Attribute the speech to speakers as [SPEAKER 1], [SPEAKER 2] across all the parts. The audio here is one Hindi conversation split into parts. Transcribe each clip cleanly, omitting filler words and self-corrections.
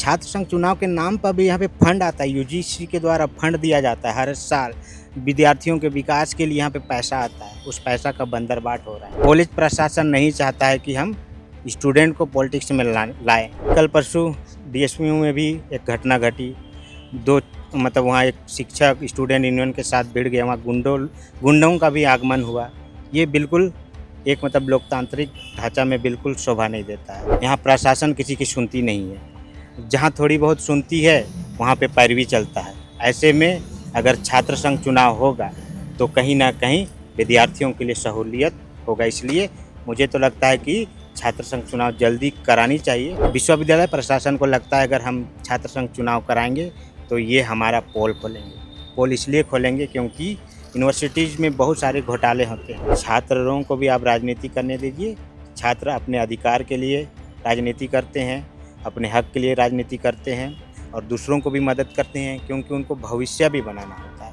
[SPEAKER 1] छात्र संघ चुनाव के नाम पर भी यहाँ पे फंड आता है, यूजीसी के द्वारा फंड दिया जाता है हर साल। विद्यार्थियों के विकास के लिए यहाँ पे पैसा आता है, उस पैसा का बंदरबाट हो रहा है। कॉलेज प्रशासन नहीं चाहता है कि हम स्टूडेंट को पॉलिटिक्स में लाएं। कल परसों डीएसपीयू में भी एक घटना घटी। वहाँ एक शिक्षक स्टूडेंट यूनियन के साथ भिड़ गया, वहाँ गुंडों का भी आगमन हुआ। ये बिल्कुल एक लोकतांत्रिक ढांचा में बिल्कुल शोभा नहीं देता है। यहाँ प्रशासन किसी की सुनती नहीं है, जहाँ थोड़ी बहुत सुनती है वहाँ पे पैरवी चलता है। ऐसे में अगर छात्र संघ चुनाव होगा तो कहीं ना कहीं विद्यार्थियों के लिए सहूलियत होगा। इसलिए मुझे तो लगता है कि छात्र संघ चुनाव जल्दी करानी चाहिए। विश्वविद्यालय प्रशासन को लगता है अगर हम छात्र संघ चुनाव कराएंगे तो ये हमारा पोल खोलेंगे। पोल इसलिए खोलेंगे क्योंकि यूनिवर्सिटीज़ में बहुत सारे घोटाले होते हैं। छात्रों को भी आप राजनीति करने दीजिए। छात्र अपने अधिकार के लिए राजनीति करते हैं, अपने हक के लिए राजनीति करते हैं और दूसरों को भी मदद करते हैं, क्योंकि उनको भविष्य भी बनाना होता है।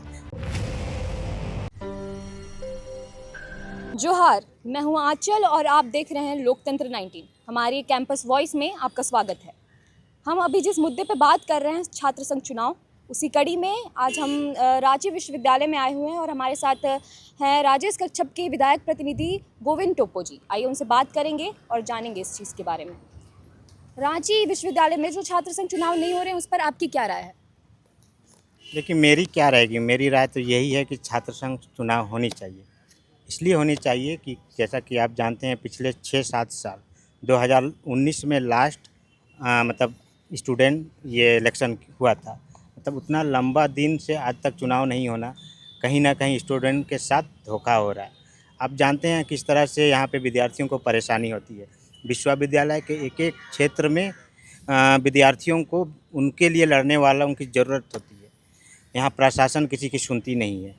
[SPEAKER 2] जोहार, मैं हूं आंचल और आप देख रहे हैं लोकतंत्र 19। हमारी कैंपस वॉइस में आपका स्वागत है। हम अभी जिस मुद्दे पे बात कर रहे हैं छात्र संघ चुनाव, उसी कड़ी में आज हम रांची विश्वविद्यालय में आए हुए हैं और हमारे साथ हैं राजेश कच्छप के विधायक प्रतिनिधि गोविंद टोप्पो जी। आइए उनसे बात करेंगे और जानेंगे इस चीज़ के बारे में। रांची विश्वविद्यालय में जो छात्र संघ चुनाव नहीं हो रहे हैं उस पर आपकी क्या राय है?
[SPEAKER 1] देखिए, मेरी क्या रहेगी, मेरी राय तो यही है कि छात्र संघ चुनाव होनी चाहिए। इसलिए होनी चाहिए कि जैसा कि आप जानते हैं पिछले 6-7 साल 2019 में लास्ट स्टूडेंट ये इलेक्शन हुआ था। उतना लंबा दिन से आज तक चुनाव नहीं होना, कहीं ना कहीं स्टूडेंट के साथ धोखा हो रहा है। आप जानते हैं किस तरह से यहाँ पे विद्यार्थियों को परेशानी होती है। विश्वविद्यालय के एक एक क्षेत्र में विद्यार्थियों को उनके लिए लड़ने वालों की ज़रूरत होती है। यहाँ प्रशासन किसी की सुनती नहीं है,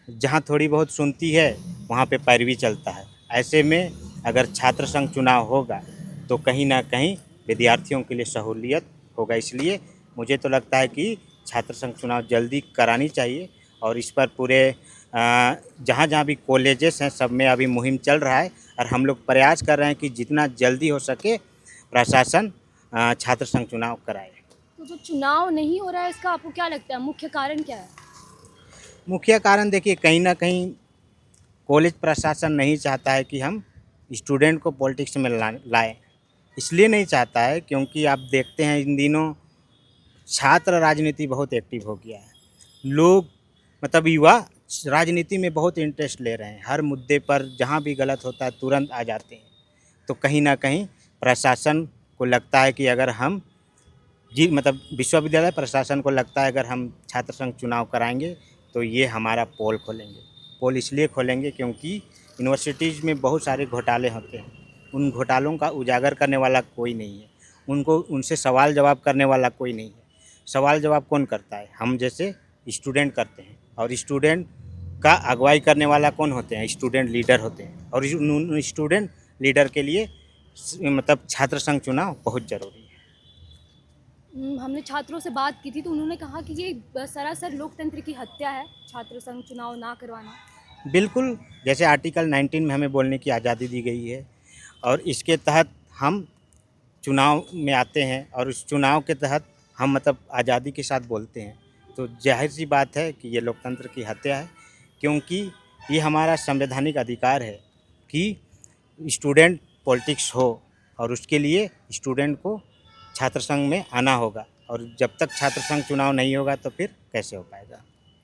[SPEAKER 1] जहाँ थोड़ी बहुत सुनती है वहाँ पे पैरवी चलता है। ऐसे में अगर छात्र संघ चुनाव होगा तो कहीं ना कहीं विद्यार्थियों के लिए सहूलियत होगा। इसलिए मुझे तो लगता है कि छात्र संघ चुनाव जल्दी करानी चाहिए और इस पर पूरे जहाँ जहाँ भी कॉलेजेस हैं सब में अभी मुहिम चल रहा है और हम लोग प्रयास कर रहे हैं कि जितना जल्दी हो सके प्रशासन छात्र संघ चुनाव कराए।
[SPEAKER 2] तो जो चुनाव नहीं हो रहा है इसका आपको क्या लगता है मुख्य कारण क्या है?
[SPEAKER 1] मुख्य कारण देखिए, कहीं ना कहीं कॉलेज प्रशासन नहीं चाहता है कि हम स्टूडेंट को पॉलिटिक्स में लाएं। इसलिए नहीं चाहता है क्योंकि आप देखते हैं इन दिनों छात्र राजनीति बहुत एक्टिव हो गया है। लोग युवा राजनीति में बहुत इंटरेस्ट ले रहे हैं। हर मुद्दे पर जहाँ भी गलत होता है तुरंत आ जाते हैं। तो कहीं ना कहीं प्रशासन को लगता है कि अगर हम विश्वविद्यालय प्रशासन को लगता है अगर हम छात्र संघ चुनाव कराएंगे तो ये हमारा पोल खोलेंगे। पोल इसलिए खोलेंगे क्योंकि यूनिवर्सिटीज़ में बहुत सारे घोटाले होते हैं। उन घोटालों का उजागर करने वाला कोई नहीं है, उनसे सवाल जवाब करने वाला कोई नहीं है। सवाल जवाब कौन करता है? हम जैसे स्टूडेंट करते हैं। और स्टूडेंट का अगुवाई करने वाला कौन होते हैं? स्टूडेंट लीडर होते हैं। और उन स्टूडेंट लीडर के लिए छात्र संघ चुनाव बहुत ज़रूरी है।
[SPEAKER 2] हमने छात्रों से बात की थी तो उन्होंने कहा कि ये सरासर लोकतंत्र की हत्या है, छात्र संघ चुनाव ना करवाना।
[SPEAKER 1] बिल्कुल, जैसे आर्टिकल 19 में हमें बोलने की आज़ादी दी गई है और इसके तहत हम चुनाव में आते हैं और उस चुनाव के तहत हम आज़ादी के साथ बोलते हैं। तो जाहिर सी बात है कि ये लोकतंत्र की हत्या है, क्योंकि ये हमारा संवैधानिक अधिकार है कि स्टूडेंट पॉलिटिक्स हो और उसके लिए स्टूडेंट को छात्र संघ में आना होगा। और जब तक छात्र संघ चुनाव नहीं होगा तो फिर कैसे हो पाएगा?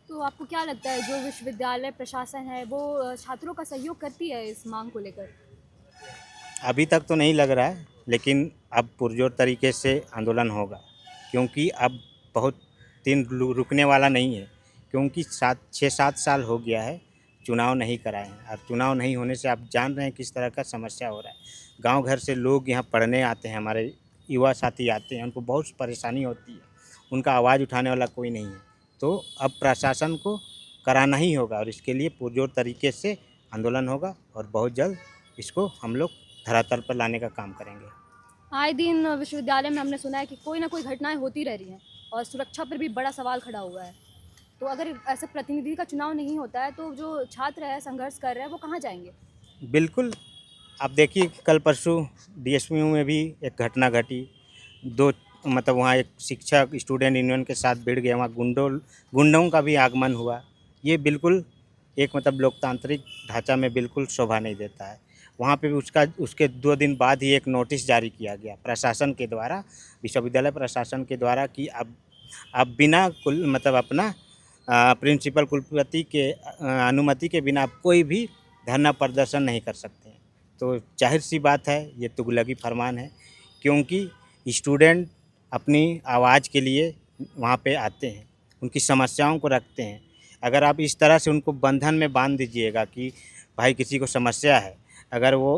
[SPEAKER 2] तो आपको क्या लगता है जो विश्वविद्यालय प्रशासन है वो छात्रों का सहयोग करती है इस मांग को लेकर?
[SPEAKER 1] अभी तक तो नहीं लग रहा है, लेकिन अब पुरजोर तरीके से आंदोलन होगा, क्योंकि अब बहुत दिन रुकने वाला नहीं है। क्योंकि 6-7 साल हो गया है चुनाव नहीं कराए हैं और चुनाव नहीं होने से आप जान रहे हैं किस तरह का समस्या हो रहा है। गांव घर से लोग यहाँ पढ़ने आते हैं, हमारे युवा साथी आते हैं, उनको बहुत परेशानी होती है, उनका आवाज़ उठाने वाला कोई नहीं है। तो अब प्रशासन को कराना ही होगा और इसके लिए पुरजोर तरीके से आंदोलन होगा और बहुत जल्द इसको हम लोग धरातल पर लाने का काम करेंगे।
[SPEAKER 2] आए दिन विश्वविद्यालय में हमने सुना है कि कोई ना कोई घटनाएं होती रह रही हैं और सुरक्षा पर भी बड़ा सवाल खड़ा हुआ है। तो अगर ऐसे प्रतिनिधि का चुनाव नहीं होता है तो जो छात्र है संघर्ष कर रहे हैं वो कहाँ जाएंगे?
[SPEAKER 1] बिल्कुल, आप देखिए कल परसों डीएसपीयू में भी एक घटना घटी। मतलब वहाँ एक शिक्षक स्टूडेंट यूनियन के साथ भिड़ गए, वहाँ गुंडों का भी आगमन हुआ। ये बिल्कुल एक मतलब लोकतांत्रिक ढांचा में बिल्कुल शोभा नहीं देता है। वहाँ पे भी उसके 2 दिन बाद ही एक नोटिस जारी किया गया प्रशासन के द्वारा, विश्वविद्यालय प्रशासन के द्वारा कि अब बिना मतलब अपना प्रिंसिपल कुलपति के अनुमति के बिना आप कोई भी धरना प्रदर्शन नहीं कर सकते हैं। तो ज़ाहिर-सी बात है ये तुगलकी फरमान है, क्योंकि स्टूडेंट अपनी आवाज़ के लिए वहाँ पे आते हैं, उनकी समस्याओं को रखते हैं। अगर आप इस तरह से उनको बंधन में बांध दीजिएगा कि भाई किसी को समस्या है, अगर वो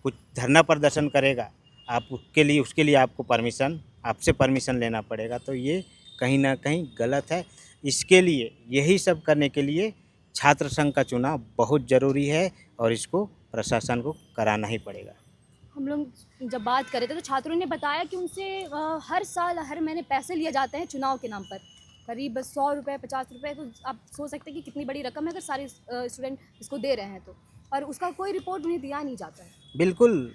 [SPEAKER 1] कुछ धरना प्रदर्शन करेगा, आप उसके लिए आपसे परमिशन लेना पड़ेगा, तो ये कहीं न कहीं गलत है। इसके लिए यही सब करने के लिए छात्र संघ का चुनाव बहुत ज़रूरी है और इसको प्रशासन को कराना ही पड़ेगा।
[SPEAKER 2] हम लोग जब बात कर रहे थे तो छात्रों ने बताया कि उनसे हर साल हर महीने पैसे लिए जाते हैं चुनाव के नाम पर, करीब 100 रुपये 50 रुपये। तो आप सोच सकते हैं कि कितनी बड़ी रकम है अगर सारे स्टूडेंट इसको दे रहे हैं तो, और उसका कोई रिपोर्ट उन्हें दिया नहीं जाता है।
[SPEAKER 1] बिल्कुल,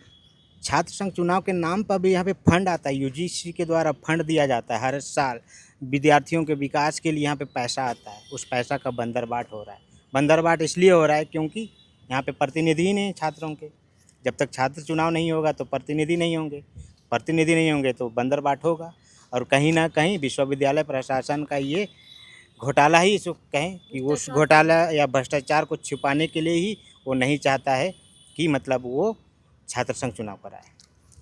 [SPEAKER 1] छात्र संघ चुनाव के नाम पर भी यहाँ पे फंड आता है, यूजीसी के द्वारा फंड दिया जाता है हर साल। विद्यार्थियों के विकास के लिए यहाँ पे पैसा आता है, उस पैसा का बंदरबाट हो रहा है। बंदरबाट इसलिए हो रहा है क्योंकि यहाँ पे प्रतिनिधि ही नहीं है छात्रों के। जब तक छात्र चुनाव नहीं होगा तो प्रतिनिधि नहीं होंगे तो बंदरबाट होगा। और कहीं न कहीं विश्वविद्यालय प्रशासन का ये घोटाला ही इसको कहें कि उस घोटाला या भ्रष्टाचार को छुपाने के लिए ही वो नहीं चाहता है कि मतलब वो छात्र संघ चुनाव कराए।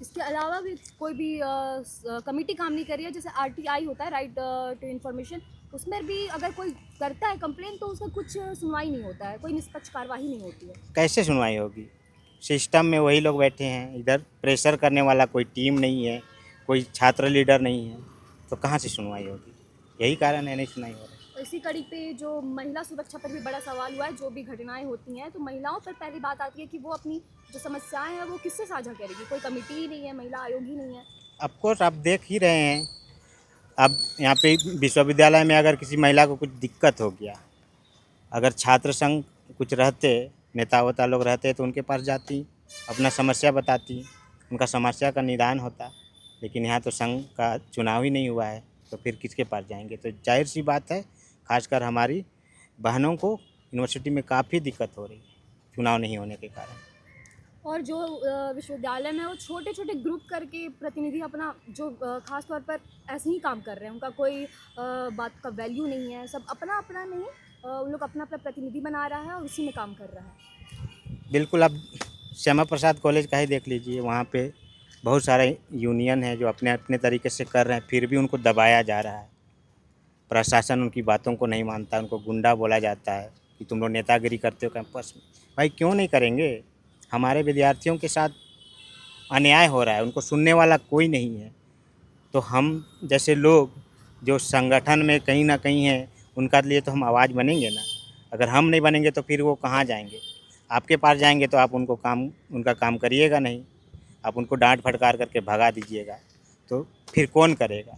[SPEAKER 2] इसके अलावा भी कोई भी कमेटी काम नहीं कर रही है, जैसे आरटीआई होता है, राइट टू इन्फॉर्मेशन, उसमें भी अगर कोई करता है कंप्लेन तो उसका कुछ सुनवाई नहीं होता है, कोई निष्पक्ष कार्यवाही नहीं होती है।
[SPEAKER 1] कैसे सुनवाई होगी? सिस्टम में वही लोग बैठे हैं, इधर प्रेशर करने वाला कोई टीम नहीं है, कोई छात्र लीडर नहीं है, तो कहाँ से सुनवाई होगी? यही कारण है नहीं सुनवाई हो रही।
[SPEAKER 2] इसी कड़ी पे जो महिला सुरक्षा पर भी बड़ा सवाल हुआ है, जो भी घटनाएं होती हैं तो महिलाओं पर पहली बात आती है कि वो अपनी जो समस्याएं हैं वो किससे साझा करेगी, कोई कमेटी ही नहीं है, महिला आयोग ही नहीं है।
[SPEAKER 1] ऑफ कोर्स आप देख ही रहे हैं, अब यहाँ पे विश्वविद्यालय में अगर किसी महिला को कुछ दिक्कत हो गया, अगर छात्र संघ कुछ रहते, नेता लोग रहते तो उनके पास जाती, अपना समस्या बताती, उनका समस्या का निदान होता। लेकिन यहाँ तो संघ का चुनाव ही नहीं हुआ है, तो फिर किसके पास जाएंगे? तो जाहिर सी बात है, खासकर हमारी बहनों को यूनिवर्सिटी में काफ़ी दिक्कत हो रही है चुनाव नहीं होने के कारण।
[SPEAKER 2] और जो विश्वविद्यालय में वो छोटे छोटे ग्रुप करके प्रतिनिधि अपना जो खास तौर पर ऐसे ही काम कर रहे हैं, उनका कोई बात का वैल्यू नहीं है, सब अपना अपना नहीं, उन लोग अपना अपना प्रतिनिधि बना रहा है और उसी में काम कर रहा है।
[SPEAKER 1] बिल्कुल, अब श्यामा प्रसाद कॉलेज का ही देख लीजिए, वहाँ पे बहुत सारे यूनियन है जो अपने अपने तरीके से कर रहे हैं, फिर भी उनको दबाया जा रहा है। प्रशासन उनकी बातों को नहीं मानता, उनको गुंडा बोला जाता है कि तुम लोग नेतागिरी करते हो कैंपस में। भाई क्यों नहीं करेंगे? हमारे विद्यार्थियों के साथ अन्याय हो रहा है, उनको सुनने वाला कोई नहीं है। तो हम जैसे लोग जो संगठन में कहीं ना कहीं हैं, उनका लिए तो हम आवाज़ बनेंगे ना। अगर हम नहीं बनेंगे तो फिर वो कहाँ जाएंगे? आपके पास जाएंगे तो आप उनका काम करिएगा नहीं, आप उनको डांट फटकार करके भगा दीजिएगा, तो फिर कौन करेगा?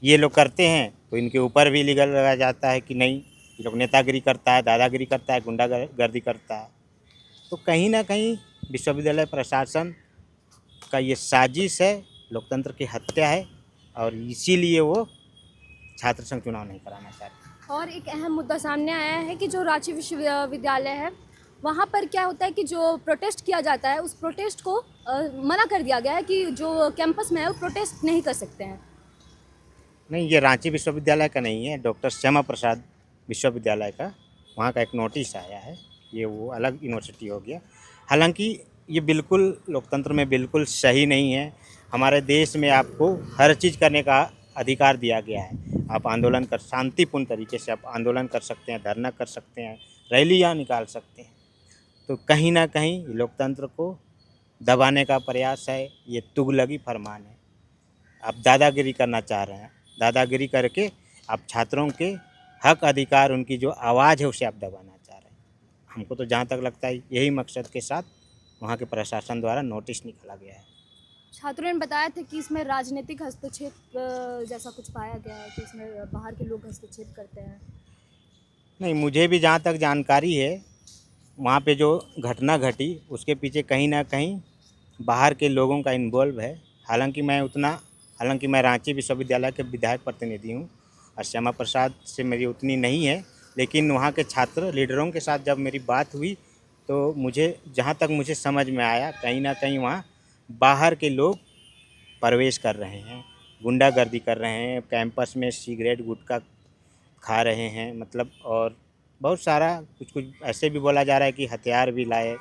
[SPEAKER 1] ये लोग करते हैं तो इनके ऊपर भी लीगल लगाया जाता है कि नहीं, ये लोग नेतागिरी करता है, दादागिरी करता है, गुंडागर्दी करता है। तो कहीं ना कहीं विश्वविद्यालय प्रशासन का ये साजिश है, लोकतंत्र की हत्या है, और इसीलिए वो छात्र संघ चुनाव नहीं कराना चाहते।
[SPEAKER 2] और एक अहम मुद्दा सामने आया है कि जो रांची विश्वविद्यालय है, वहाँ पर क्या होता है कि जो प्रोटेस्ट किया जाता है, उस प्रोटेस्ट को मना कर दिया गया है कि जो कैंपस में है वो प्रोटेस्ट नहीं कर सकते हैं।
[SPEAKER 1] नहीं, ये रांची विश्वविद्यालय का नहीं है, डॉक्टर श्यामा प्रसाद विश्वविद्यालय का, वहाँ का एक नोटिस आया है, ये वो अलग यूनिवर्सिटी हो गया। हालांकि ये बिल्कुल लोकतंत्र में बिल्कुल सही नहीं है। हमारे देश में आपको हर चीज़ करने का अधिकार दिया गया है। आप आंदोलन कर शांतिपूर्ण तरीके से आप आंदोलन कर सकते हैं, धरना कर सकते हैं, रैलियाँ निकाल सकते हैं। तो कहीं ना कहीं लोकतंत्र को दबाने का प्रयास है, ये तुगलकी फरमान है। आप दादागिरी करना चाह रहे हैं, दादागिरी करके आप छात्रों के हक अधिकार, उनकी जो आवाज़ है उसे आप दबाना चाह रहे हैं। हमको तो जहाँ तक लगता है यही मकसद के साथ वहाँ के प्रशासन द्वारा नोटिस निकाला गया है।
[SPEAKER 2] छात्रों ने बताया था कि इसमें राजनीतिक हस्तक्षेप जैसा कुछ पाया गया है, कि इसमें बाहर के लोग हस्तक्षेप करते हैं।
[SPEAKER 1] नहीं, मुझे भी जहाँ तक जानकारी है, वहाँ पे जो घटना घटी उसके पीछे कहीं ना कहीं बाहर के लोगों का इन्वॉल्व है। हालांकि मैं उतना हालांकि मैं रांची विश्वविद्यालय के विधायक प्रतिनिधि हूँ और श्यामा प्रसाद से मेरी उतनी नहीं है, लेकिन वहाँ के छात्र लीडरों के साथ जब मेरी बात हुई तो मुझे जहाँ तक मुझे समझ में आया कहीं ना कहीं वहाँ बाहर के लोग प्रवेश कर रहे हैं, गुंडागर्दी कर रहे हैं, कैंपस में सिगरेट गुटखा खा रहे हैं, मतलब और बहुत सारा कुछ कुछ ऐसे भी बोला जा रहा है कि हथियार भी लाए।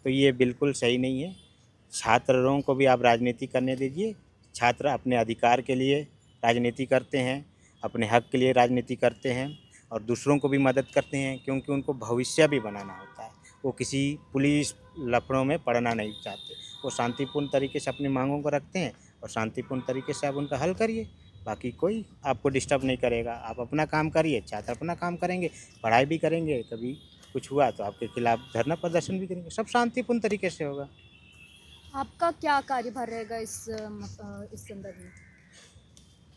[SPEAKER 1] तो ये बिल्कुल सही नहीं है। छात्रों को भी आप राजनीति करने दीजिए। छात्र अपने अधिकार के लिए राजनीति करते हैं, अपने हक के लिए राजनीति करते हैं और दूसरों को भी मदद करते हैं, क्योंकि उनको भविष्य भी बनाना होता है। वो किसी पुलिस लफड़ों में पड़ना नहीं चाहते। वो शांतिपूर्ण तरीके से अपनी मांगों को रखते हैं और शांतिपूर्ण तरीके से आप उनका हल करिए। बाकी कोई आपको डिस्टर्ब नहीं करेगा। आप अपना काम करिए, छात्र अपना काम करेंगे, पढ़ाई भी करेंगे। कभी कुछ हुआ तो आपके खिलाफ धरना प्रदर्शन भी करेंगे। सब शांतिपूर्ण तरीके से होगा।
[SPEAKER 2] आपका क्या कार्यभार रहेगा इस संदर्भ में?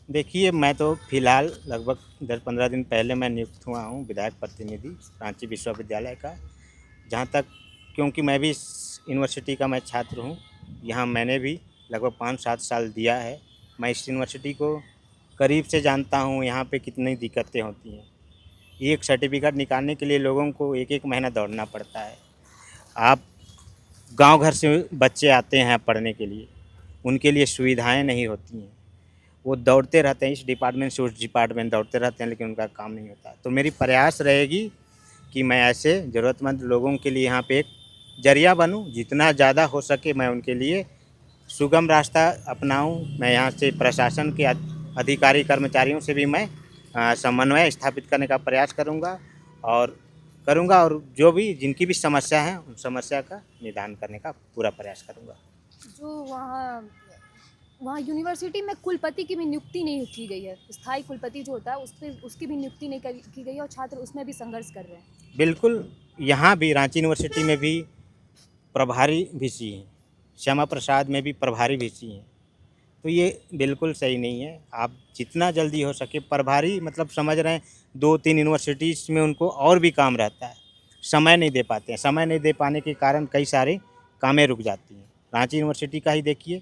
[SPEAKER 1] देखिए, मैं तो फ़िलहाल लगभग 10-15 दिन पहले मैं नियुक्त हुआ हूँ विधायक प्रतिनिधि रांची विश्वविद्यालय का। जहाँ तक क्योंकि मैं भी इस यूनिवर्सिटी का मैं छात्र हूँ, यहाँ मैंने भी लगभग 5-7 साल दिया है। मैं इस यूनिवर्सिटी को करीब से जानता हूँ, यहाँ पे कितनी दिक्कतें होती हैं। एक सर्टिफिकेट निकालने के लिए लोगों को एक महीना दौड़ना पड़ता है। आप गांव घर से बच्चे आते हैं पढ़ने के लिए, उनके लिए सुविधाएं नहीं होती हैं। वो दौड़ते रहते हैं, इस डिपार्टमेंट से उस डिपार्टमेंट दौड़ते रहते हैं, लेकिन उनका काम नहीं होता। तो मेरी प्रयास रहेगी कि मैं ऐसे ज़रूरतमंद लोगों के लिए यहाँ पे एक जरिया बनूँ। जितना ज़्यादा हो सके मैं उनके लिए सुगम रास्ता अपनाऊँ। मैं यहाँ से प्रशासन के अधिकारी कर्मचारियों से भी मैं समन्वय स्थापित करने का प्रयास करूँगा और जो भी जिनकी भी समस्या है उन समस्या का निदान करने का पूरा प्रयास करूँगा।
[SPEAKER 2] जो वहाँ यूनिवर्सिटी में कुलपति की भी नियुक्ति नहीं की गई है, स्थायी कुलपति जो होता है उसकी भी नियुक्ति नहीं की गई है और छात्र उसमें भी संघर्ष कर रहे हैं।
[SPEAKER 1] बिल्कुल, यहाँ भी रांची यूनिवर्सिटी में भी प्रभारी वीसी हैं, श्यामा प्रसाद में भी प्रभारी वीसी हैं। तो ये बिल्कुल सही नहीं है। आप जितना जल्दी हो सके प्रभारी, मतलब समझ रहे हैं 2-3 यूनिवर्सिटीज़ में उनको और भी काम रहता है, समय नहीं दे पाते हैं। समय नहीं दे पाने के कारण कई सारे कामें रुक जाती हैं। रांची यूनिवर्सिटी का ही देखिए,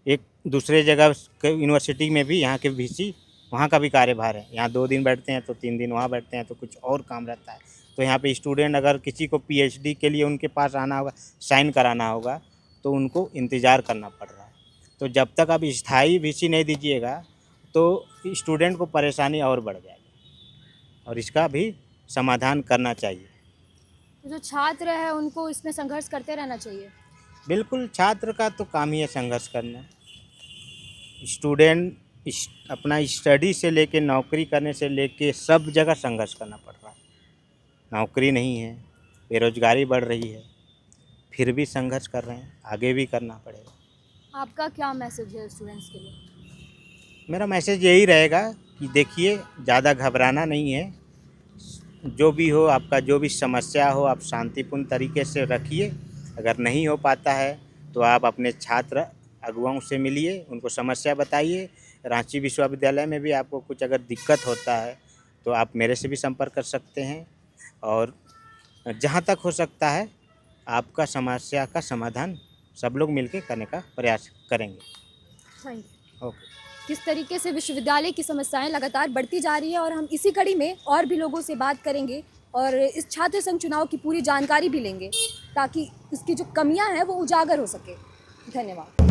[SPEAKER 1] एक दूसरे जगह यूनिवर्सिटी में भी यहाँ के वीसी वहाँ का भी कार्यभार है। यहाँ 2 दिन बैठते हैं तो 3 दिन वहाँ बैठते हैं, तो कुछ और काम रहता है। तो यहाँ पे स्टूडेंट अगर किसी को पीएचडी के लिए उनके पास आना होगा, साइन कराना होगा, तो उनको इंतज़ार करना पड़ रहा है। तो जब तक आप स्थायी वीसी नहीं दीजिएगा तो स्टूडेंट को परेशानी और बढ़ जाएगी और इसका भी समाधान करना चाहिए।
[SPEAKER 2] जो छात्र है उनको इसमें संघर्ष करते रहना चाहिए।
[SPEAKER 1] बिल्कुल, छात्र का तो काम ही है संघर्ष करना। स्टूडेंट अपना स्टडी से लेके नौकरी करने से लेके सब जगह संघर्ष करना पड़ रहा है। नौकरी नहीं है, बेरोजगारी बढ़ रही है, फिर भी संघर्ष कर रहे हैं, आगे भी करना पड़ेगा।
[SPEAKER 2] आपका क्या मैसेज है स्टूडेंट्स के लिए?
[SPEAKER 1] मेरा मैसेज यही रहेगा कि देखिए, ज़्यादा घबराना नहीं है। जो भी हो, आपका जो भी समस्या हो, आप शांतिपूर्ण तरीके से रखिए। अगर नहीं हो पाता है तो आप अपने छात्र अगुवाओं से मिलिए, उनको समस्या बताइए। रांची विश्वविद्यालय में भी आपको कुछ अगर दिक्कत होता है तो आप मेरे से भी संपर्क कर सकते हैं और जहाँ तक हो सकता है आपका समस्या का समाधान सब लोग मिलकर करने का प्रयास करेंगे।
[SPEAKER 2] Thank you.
[SPEAKER 1] ओके।
[SPEAKER 2] किस तरीके से विश्वविद्यालय की समस्याएं लगातार बढ़ती जा रही है और हम इसी कड़ी में और भी लोगों से बात करेंगे और इस छात्र संघ चुनाव की पूरी जानकारी भी लेंगे ताकि इसकी जो कमियां हैं वो उजागर हो सके। धन्यवाद।